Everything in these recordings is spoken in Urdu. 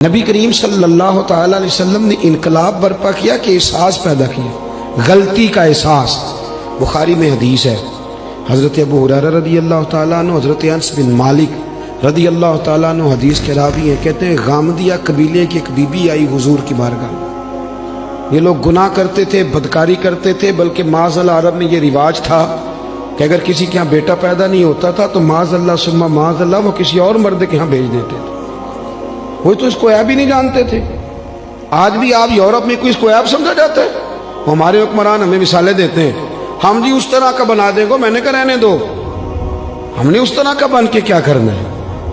نبی کریم صلی اللہ تعالیٰ علیہ وسلم نے انقلاب برپا کیا کہ احساس پیدا کیا، غلطی کا احساس۔ بخاری میں حدیث ہے، حضرت ابو ہریرہ رضی اللہ تعالیٰ عنہ، حضرت انس بن مالک رضی اللہ تعالیٰ عنہ حدیث کے راوی ہیں، کہتے ہیں غامدیہ قبیلے کی ایک بی بی آئی حضور کی بارگاہ میں۔ یہ لوگ گناہ کرتے تھے، بدکاری کرتے تھے، بلکہ معاذ اللہ عرب میں یہ رواج تھا کہ اگر کسی کے ہاں بیٹا پیدا نہیں ہوتا تھا تو معاذ اللہ ثم معاذ اللہ وہ کسی اور مرد کے ہاں بھیج دیتے تھے۔ وہ تو اس کو عیب ہی نہیں جانتے تھے۔ آج بھی آپ یورپ میں کوئی اس کو عیب سمجھا جاتا ہے؟ ہمارے حکمران ہمیں مثالیں دیتے ہیں، ہم جی اس طرح کا بنا دیں گے، میں نے کہا رہنے دو، ہم نے اس طرح کا بن کے کیا کرنا ہے۔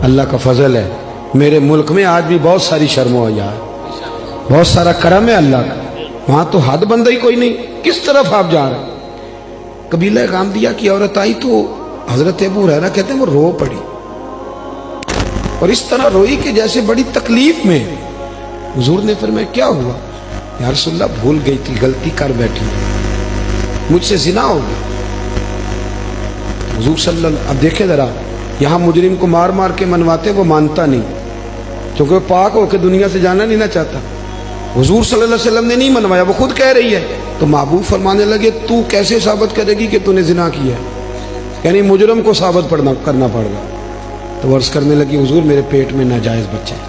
اللہ کا فضل ہے، میرے ملک میں آج بھی بہت ساری شرم و حیا ہے، بہت سارا کرم ہے اللہ کا، وہاں تو حد بندہ ہی کوئی نہیں۔ کس طرف آپ جا رہے ہیں؟ قبیلہ غامدیہ کی عورت آئی تو حضرت ابو ہریرہ کہتے ہیں وہ رو پڑی، اور اس طرح روئی کہ جیسے بڑی تکلیف میں۔ حضور نے فرمایا کیا ہوا؟ یا رسول اللہ بھول گئی تھی، غلطی کر بیٹھی، مجھ سے زنا ہو گیا۔ حضور صلی اللہ، اب دیکھیں ذرا، یہاں مجرم کو مار مار کے منواتے، وہ مانتا نہیں کیونکہ وہ پاک ہو کے دنیا سے جانا نہیں نہ چاہتا۔ حضور صلی اللہ علیہ وسلم نے نہیں منوایا، وہ خود کہہ رہی ہے، تو محبوب فرمانے لگے تو کیسے ثابت کرے گی کہ تو نے زنا کیا ہے؟ یعنی مجرم کو ثابت کرنا پڑ گا۔ تو عرض کرنے لگی حضور میرے پیٹ میں ناجائز بچہ ہے۔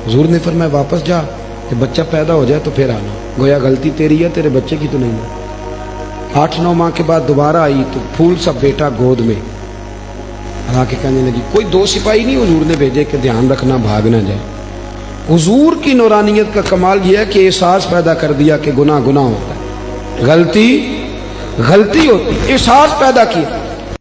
حضور نے فرمایا واپس جا، کہ بچہ پیدا ہو جائے تو پھر آنا، گویا غلطی تیری ہے، تیرے بچے کی تو نہیں ہے۔ 8-9 ماہ کے بعد دوبارہ آئی تو پھول سا بیٹا گود میں، آ کے کہنے لگی کوئی 2 سپاہی نہیں حضور نے بھیجے کہ دھیان رکھنا بھاگ نہ جائے۔ حضور کی نورانیت کا کمال یہ ہے کہ احساس پیدا کر دیا کہ گناہ ہوتا ہے، غلطی ہوتی، احساس پیدا کیا۔